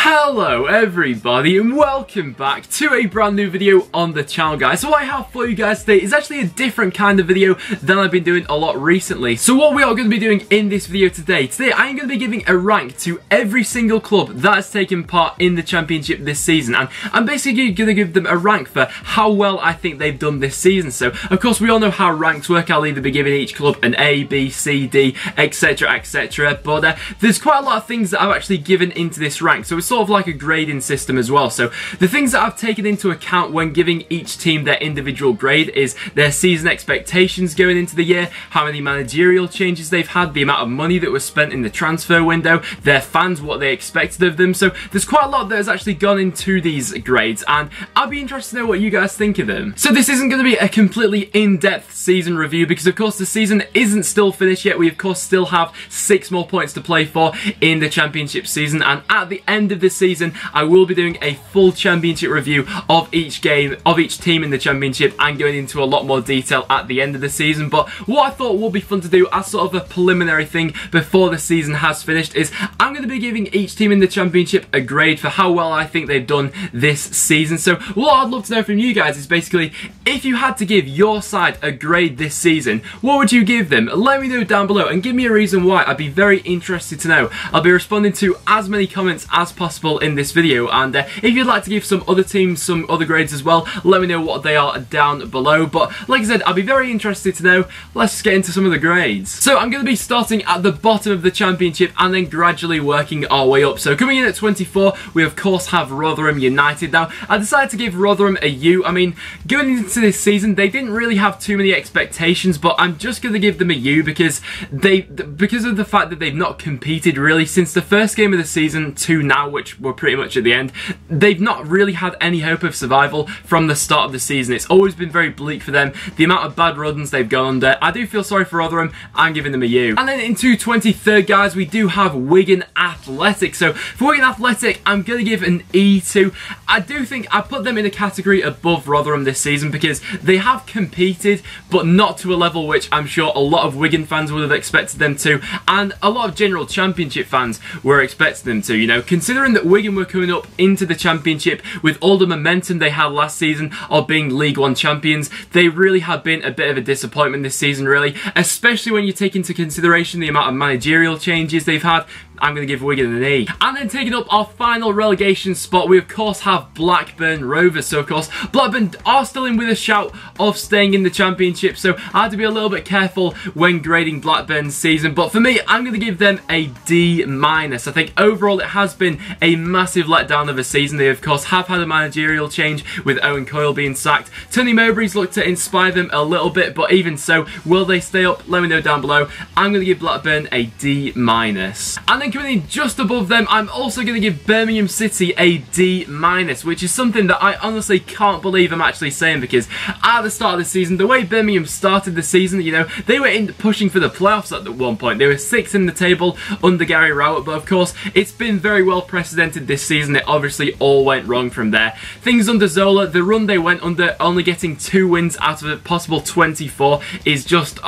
Hello everybody and welcome back to a brand new video on the channel, guys. So what I have for you guys today is actually a different kind of video than I've been doing a lot recently. So what we are going to be doing in this video today I am going to be giving a rank to every single club that has taken part in the championship this season, and I'm basically going to give them a rank for how well I think they've done this season. So of course we all know how ranks work. I'll either be giving each club an A, B, C, D, etc, etc, but there's quite a lot of things that I've actually given into this rank, so it's sort of like a grading system as well. So the things that I've taken into account when giving each team their individual grade is their season expectations going into the year, how many managerial changes they've had, the amount of money that was spent in the transfer window, their fans, what they expected of them. So there's quite a lot that has actually gone into these grades, and I'll be interested to know what you guys think of them. So this isn't going to be a completely in-depth season review because of course the season isn't still finished yet. We of course still have 6 more points to play for in the championship season, and at the end of the season I will be doing a full championship review of each game, of each team in the championship, and going into a lot more detail at the end of the season. But what I thought would be fun to do as sort of a preliminary thing before the season has finished is I'm going to be giving each team in the championship a grade for how well I think they've done this season. So what I'd love to know from you guys is basically, if you had to give your side a grade this season, what would you give them? Let me know down below and give me a reason why. I'd be very interested to know. I'll be responding to as many comments as possible in this video, and if you'd like to give some other teams some other grades as well, let me know what they are down below. But like I said, I'll be very interested to know. Let's just get into some of the grades. So I'm going to be starting at the bottom of the championship and then gradually working our way up. So coming in at 24, we of course have Rotherham United. Now I decided to give Rotherham a U. I mean, going into this season they didn't really have too many expectations, but I'm just going to give them a U because of the fact that they've not competed really since the first game of the season to now, which we're pretty much at the end. They've not really had any hope of survival from the start of the season. It's always been very bleak for them. The amount of bad runs they've gone under, I do feel sorry for Rotherham. I'm giving them a U. And then into 23rd, guys, we do have Wigan Athletic. So for Wigan Athletic, I'm going to give an E to. I do think I put them in a category above Rotherham this season because they have competed, but not to a level which I'm sure a lot of Wigan fans would have expected them to, and a lot of general championship fans were expecting them to. You know, considering that Wigan were coming up into the championship with all the momentum they had last season of being League One champions, they really have been a bit of a disappointment this season, really, especially when you take into consideration the amount of managerial changes they've had. I'm going to give Wigan an E. And then taking up our final relegation spot, we of course have Blackburn Rovers. So of course Blackburn are still in with a shout of staying in the championship, so I had to be a little bit careful when grading Blackburn's season, but for me I'm going to give them a D-. I think overall it has been a massive letdown of a season. They of course have had a managerial change with Owen Coyle being sacked. Tony Mowbray's looked to inspire them a little bit, but even so, will they stay up? Let me know down below. I'm going to give Blackburn a D-. And then coming in just above them, I'm also going to give Birmingham City a D-, which is something that I honestly can't believe I'm actually saying, because at the start of the season, the way Birmingham started the season, you know, they were pushing for the playoffs at one point. They were 6th in the table under Gary Rowett, but of course it's been very well precedented this season. It obviously all went wrong from there. Things under Zola, the run they went under, only getting 2 wins out of a possible 24 is just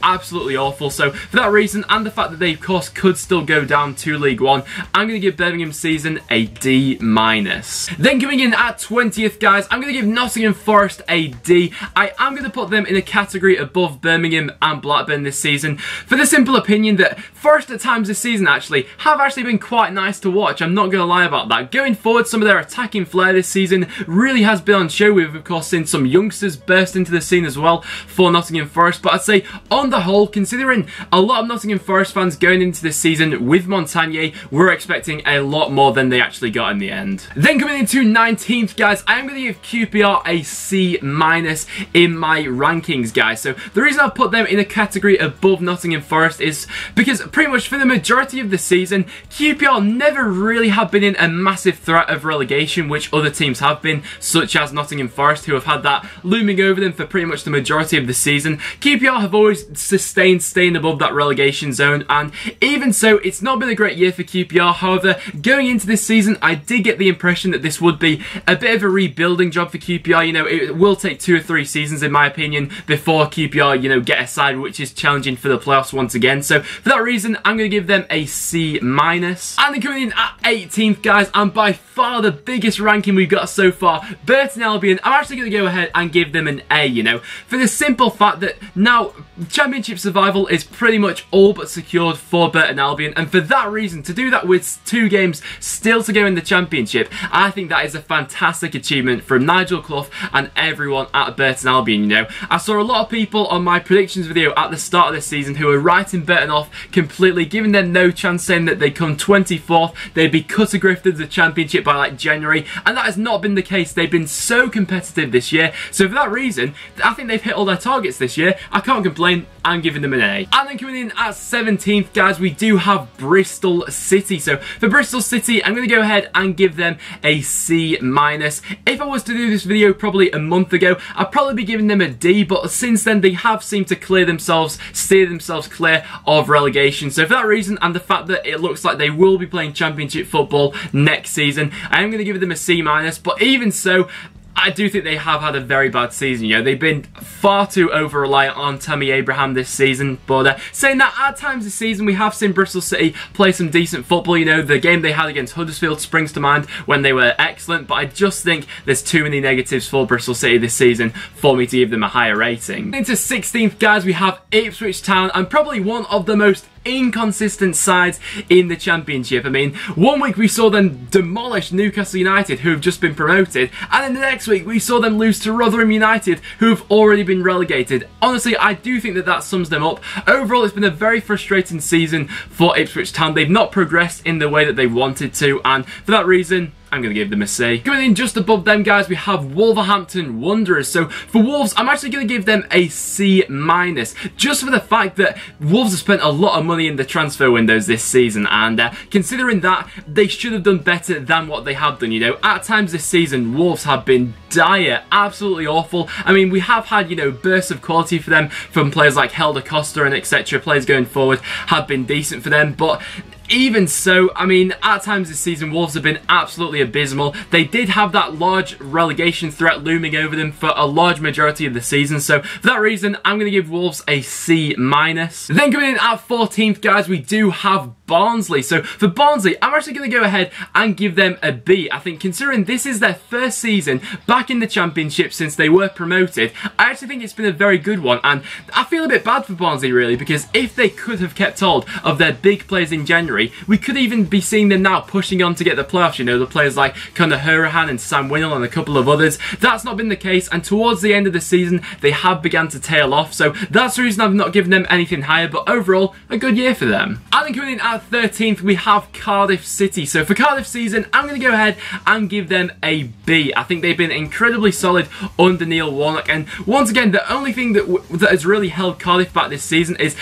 absolutely awful. So for that reason, and the fact that they of course could still go down to League One, I'm going to give Birmingham season a D-. Then coming in at 20th, guys, I'm going to give Nottingham Forest a D. I am going to put them in a category above Birmingham and Blackburn this season for the simple opinion that Forest at times this season have actually been quite nice to watch. I'm not going to lie about that. Going forward, some of their attacking flair this season really has been on show. We've of course seen some youngsters burst into the scene as well for Nottingham Forest, but I'd say on the whole, considering a lot of Nottingham Forest fans going into this season with Montagnier were expecting a lot more than they actually got in the end. Then coming into 19th, guys, I am going to give QPR a C- in my rankings, guys. So the reason I've put them in a category above Nottingham Forest is because pretty much for the majority of the season, QPR never really have been in a massive threat of relegation, which other teams have been, such as Nottingham Forest, who have had that looming over them for pretty much the majority of the season. QPR have always sustained staying above that relegation zone, and even so, it's not been a great year for QPR. However, going into this season, I did get the impression that this would be a bit of a rebuilding job for QPR. You know, it will take 2 or 3 seasons, in my opinion, before QPR, you know, get a side which is challenging for the playoffs once again. So for that reason, I'm going to give them a C-. And then coming in at 18th, guys, and by far the biggest ranking we've got so far, Burton Albion, I'm actually going to go ahead and give them an A, you know, for the simple fact that now Championship survival is pretty much all but secured for Burton Albion, and for that reason, to do that with 2 games still to go in the Championship, I think that is a fantastic achievement from Nigel Clough and everyone at Burton Albion, you know. I saw a lot of people on my predictions video at the start of this season who were writing Burton off completely, giving them no chance, saying that they'd come 24th, they'd be cut adrift of the Championship by like January, and that has not been the case. They've been so competitive this year, so for that reason, I think they've hit all their targets this year. I can't complain. I'm giving them an A. And then coming in at 17th, guys, we do have Bristol City. So for Bristol City, I'm going to go ahead and give them a C-. If I was to do this video probably a month ago, I'd probably be giving them a D, but since then they have seemed to steer themselves clear of relegation. So for that reason, and the fact that it looks like they will be playing Championship football next season, I am going to give them a C-. But even so, I do think they have had a very bad season. You know, they've been far too over-reliant on Tammy Abraham this season. But saying that, at times this season, we have seen Bristol City play some decent football. You know, the game they had against Huddersfield springs to mind when they were excellent. But I just think there's too many negatives for Bristol City this season for me to give them a higher rating. Into 16th, guys, we have Ipswich Town, and probably one of the most inconsistent sides in the Championship. I mean, one week we saw them demolish Newcastle United, who have just been promoted, and then the next week we saw them lose to Rotherham United, who have already been relegated. Honestly, I do think that that sums them up. Overall, it's been a very frustrating season for Ipswich Town. They've not progressed in the way that they wanted to, and for that reason, I'm going to give them a C. Going in just above them, guys, we have Wolverhampton Wanderers. So for Wolves, I'm actually going to give them a C-, just for the fact that Wolves have spent a lot of money in the transfer windows this season, and considering that, they should have done better than what they have done, you know. At times this season, Wolves have been dire, absolutely awful. I mean, we have had, you know, bursts of quality for them from players like Helder Costa and etc. Players going forward have been decent for them, but even so, I mean, at times this season, Wolves have been absolutely abysmal. They did have that large relegation threat looming over them for a large majority of the season, so for that reason, I'm going to give Wolves a C-. Then coming in at 14th, guys, we do have Barnsley. So for Barnsley, I'm actually going to go ahead and give them a B. I think considering this is their first season back in the Championship since they were promoted, I actually think it's been a very good one, and I feel a bit bad for Barnsley really, because if they could have kept hold of their big players in January, we could even be seeing them now pushing on to get the playoffs, you know, the players like Conor Hourihane and Sam Winnell and a couple of others. That's not been the case, and towards the end of the season, they have begun to tail off, so that's the reason I've not given them anything higher, but overall, a good year for them. And then coming in at 13th, we have Cardiff City. So for Cardiff season, I'm going to go ahead and give them a B. I think they've been incredibly solid under Neil Warnock, and once again, the only thing that has really held Cardiff back this season is,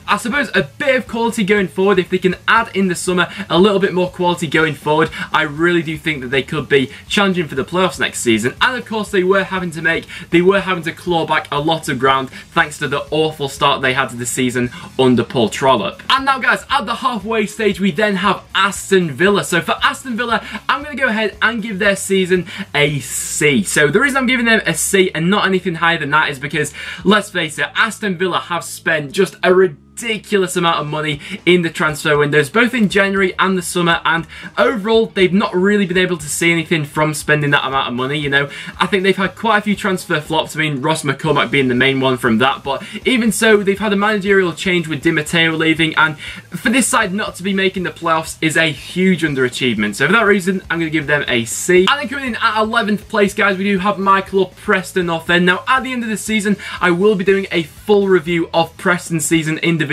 I suppose, a bit of quality going forward. If they can add in the summer a little bit more quality going forward, I really do think that they could be challenging for the playoffs next season. And of course, they were having to claw back a lot of ground thanks to the awful start they had to the season under Paul Trollope. And now, guys, at the halfway stage, we then have Aston Villa. So for Aston Villa, I'm going to go ahead and give their season a C. So the reason I'm giving them a C and not anything higher than that is because, let's face it, Aston Villa have spent just a ridiculous amount of money in the transfer windows, both in January and the summer, and overall they've not really been able to see anything from spending that amount of money. You know, I think they've had quite a few transfer flops. I mean, Ross McCormack being the main one from that, but even so, they've had a managerial change with Di Matteo leaving, and for this side not to be making the playoffs is a huge underachievement. So for that reason, I'm going to give them a C. And then coming in at 11th place, guys, we do have my club, Preston North End. Now, at the end of the season, I will be doing a full review of Preston's season individually,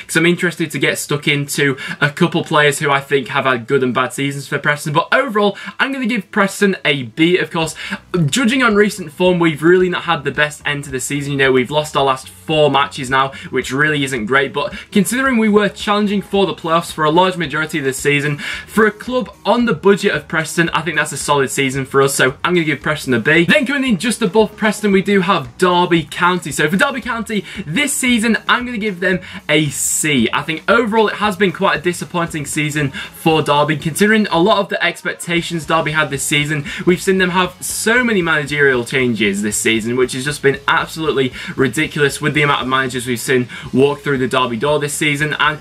because I'm interested to get stuck into a couple players who I think have had good and bad seasons for Preston. But overall, I'm going to give Preston a B. Of course, judging on recent form, we've really not had the best end to the season. You know, we've lost our last 4 matches now, which really isn't great. But considering we were challenging for the playoffs for a large majority of the season, for a club on the budget of Preston, I think that's a solid season for us. So I'm going to give Preston a B. Then coming in just above Preston, we do have Derby County. So for Derby County, this season, I'm going to give them a C. I think overall it has been quite a disappointing season for Derby, considering a lot of the expectations Derby had this season. We've seen them have so many managerial changes this season, which has just been absolutely ridiculous with the amount of managers we've seen walk through the Derby door this season. And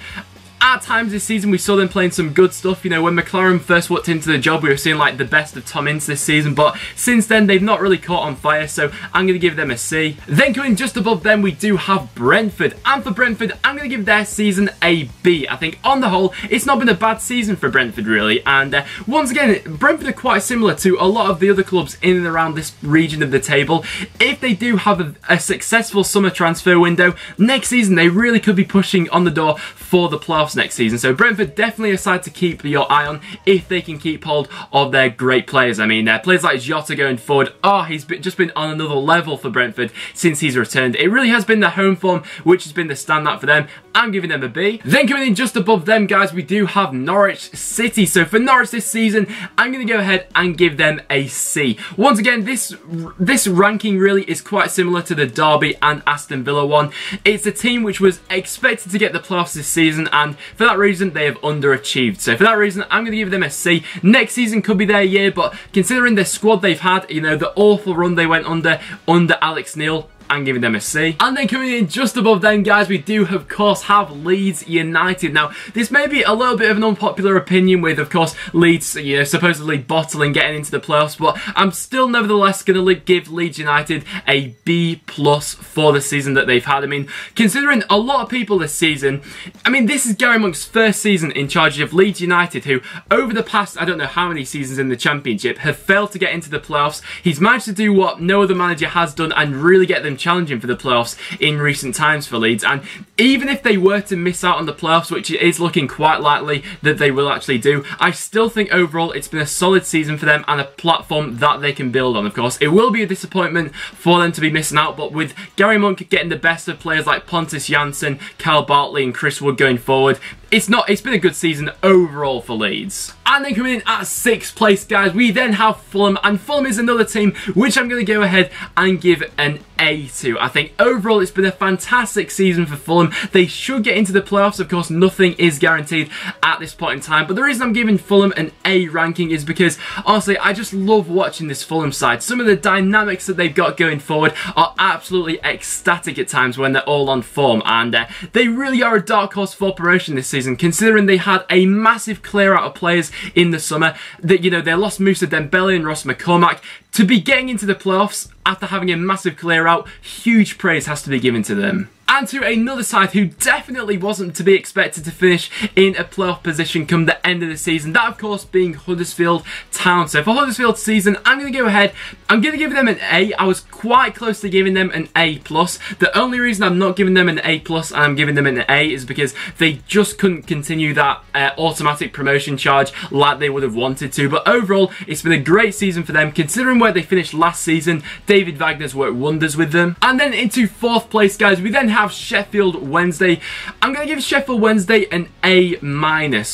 at times this season we saw them playing some good stuff. You know, when McLaren first walked into the job we were seeing like the best of Tom Ince this season, but since then they've not really caught on fire, so I'm going to give them a C. Then coming just above them we do have Brentford, and for Brentford I'm going to give their season a B. I think on the whole it's not been a bad season for Brentford really, and once again Brentford are quite similar to a lot of the other clubs in and around this region of the table. If they do have a successful summer transfer window, next season they really could be pushing on the door for the playoffs next season. So Brentford definitely a side to keep your eye on if they can keep hold of their great players. I mean, players like Jota going forward, he's just been on another level for Brentford since he's returned. It really has been the home form which has been the standout for them. I'm giving them a B. Then coming in just above them, guys, we do have Norwich City. So for Norwich this season, I'm going to go ahead and give them a C. Once again, this ranking really is quite similar to the Derby and Aston Villa one. It's a team which was expected to get the playoffs this season, and for that reason they have underachieved. So for that reason I'm going to give them a C. Next season could be their year, but considering the squad they've had, you know, the awful run they went under Alex Neil, I'm giving them a C. And then coming in just above them, guys, we do of course have Leeds United. Now this may be a little bit of an unpopular opinion with of course Leeds, you know, supposedly bottling getting into the playoffs, but I'm still nevertheless going to give Leeds United a B+ for the season that they've had. I mean, considering a lot of people this season, I mean, this is Gary Monk's first season in charge of Leeds United, who over the past I don't know how many seasons in the Championship have failed to get into the playoffs. He's managed to do what no other manager has done and really get them challenging for the playoffs in recent times for Leeds. And even if they were to miss out on the playoffs, which it is looking quite likely that they will actually do, I still think overall it's been a solid season for them and a platform that they can build on. Of course, it will be a disappointment for them to be missing out, but with Gary Monk getting the best of players like Pontus Jansson, Kyle Bartley and Chris Wood going forward, it's been a good season overall for Leeds. And then coming in at 6th place, guys, we then have Fulham, and Fulham is another team which I'm going to go ahead and give an A to. I think overall it's been a fantastic season for Fulham. They should get into the playoffs. Of course, nothing is guaranteed at this point in time, but the reason I'm giving Fulham an A ranking is because honestly I just love watching this Fulham side. Some of the dynamics that they've got going forward are absolutely ecstatic at times when they're all on form, and they really are a dark horse for promotion this season, considering they had a massive clear out of players in the summer. That, you know, they lost Moussa Dembele and Ross McCormack. To be getting into the playoffs after having a massive clear out, huge praise has to be given to them. And to another side who definitely wasn't to be expected to finish in a playoff position come the end of the season, that of course being Huddersfield Town. So for Huddersfield season, I'm going to go ahead, I'm going to give them an A. I was quite close to giving them an A+. The only reason I'm not giving them an A+ and I'm giving them an A is because they just couldn't continue that automatic promotion charge like they would have wanted to. But overall, it's been a great season for them, considering where they finished last season. David Wagner's worked wonders with them. And then into 4th place, guys, we then have Sheffield Wednesday. I'm going to give Sheffield Wednesday an A-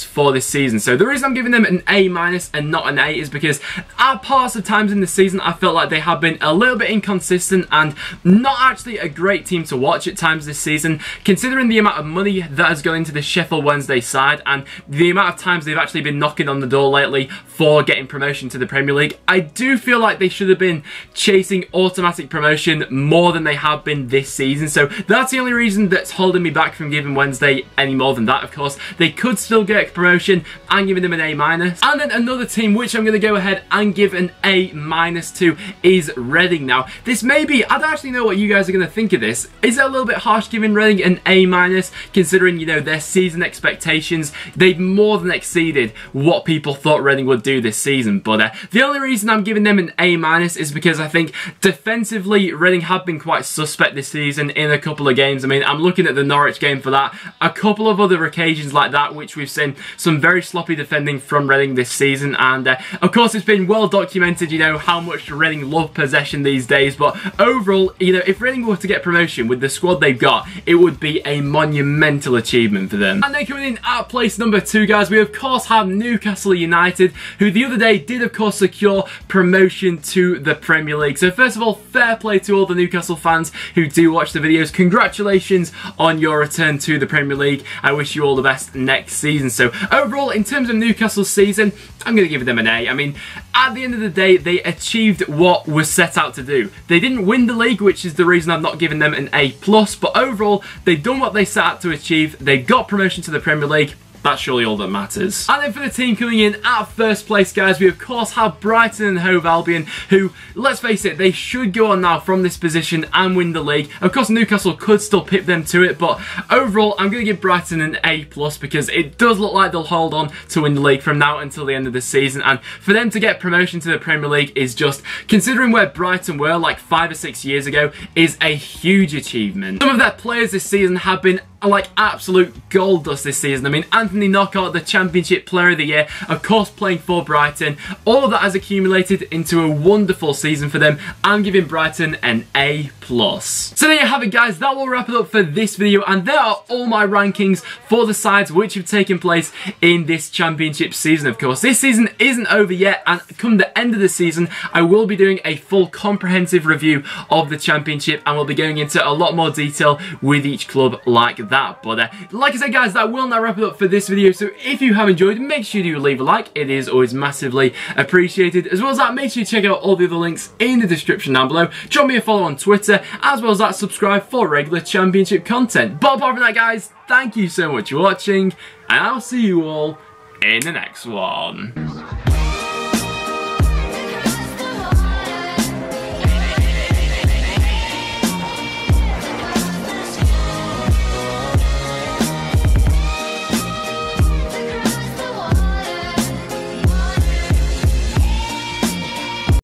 for this season. So the reason I'm giving them an A- and not an A is because at parts of times in the season I felt like they have been a little bit inconsistent and not actually a great team to watch at times this season, considering the amount of money that has gone into the Sheffield Wednesday side and the amount of times they've actually been knocking on the door lately for getting promotion to the Premier League. I do feel like they should have been chasing automatic promotion more than they have been this season. So that's the only reason that's holding me back from giving Wednesday any more than that. Of course, they could still get promotion. I'm giving them an A-. And then another team which I'm going to go ahead and give an A- to is Reading. Now, this may be, I don't actually know what you guys are going to think of this. Is it a little bit harsh giving Reading an A- considering, you know, their season expectations? They've more than exceeded what people thought Reading would do this season. But the only reason I'm giving them an A- is because I think defensively Reading have been quite suspect this season in a couple of games. I mean, I'm looking at the Norwich game for that. A couple of other occasions like that which we've seen some very sloppy defending from Reading this season, and of course it's been well documented, you know, how much Reading love possession these days. But overall, you know, if Reading were to get promotion with the squad they've got, it would be a monumental achievement for them. And then coming in at place number 2, guys, we of course have Newcastle United, who the other day did of course secure promotion to the Premier League. So first first of all, fair play to all the Newcastle fans who do watch the videos. Congratulations on your return to the Premier League. I wish you all the best next season. So overall, in terms of Newcastle's season, I'm going to give them an A. I mean, at the end of the day, they achieved what was set out to do. They didn't win the league, which is the reason I've not given them an A+, but overall, they've done what they set out to achieve. They got promotion to the Premier League. That's surely all that matters. And then for the team coming in at first place, guys, we of course have Brighton and Hove Albion, who, let's face it, they should go on now from this position and win the league. Of course, Newcastle could still pip them to it, but overall, I'm going to give Brighton an A+, because it does look like they'll hold on to win the league from now until the end of the season. And for them to get promotion to the Premier League is just, considering where Brighton were like 5 or 6 years ago, is a huge achievement. Some of their players this season have been like absolute gold dust this season. I mean, Anthony Knockout, the Championship Player of the Year, of course playing for Brighton. All of that has accumulated into a wonderful season for them. I'm giving Brighton an A+. So there you have it, guys. That will wrap it up for this video, and there are all my rankings for the sides which have taken place in this Championship season. Of course, this season isn't over yet, and come the end of the season, I will be doing a full comprehensive review of the Championship, and we'll be going into a lot more detail with each club like that. But like I said, guys, that will now wrap it up for this video. So if you have enjoyed, make sure you leave a like. It is always massively appreciated. As well as that, make sure you check out all the other links in the description down below. Drop me a follow on Twitter, as well as that, subscribe for regular Championship content. But apart from that, guys, thank you so much for watching, and I'll see you all in the next one.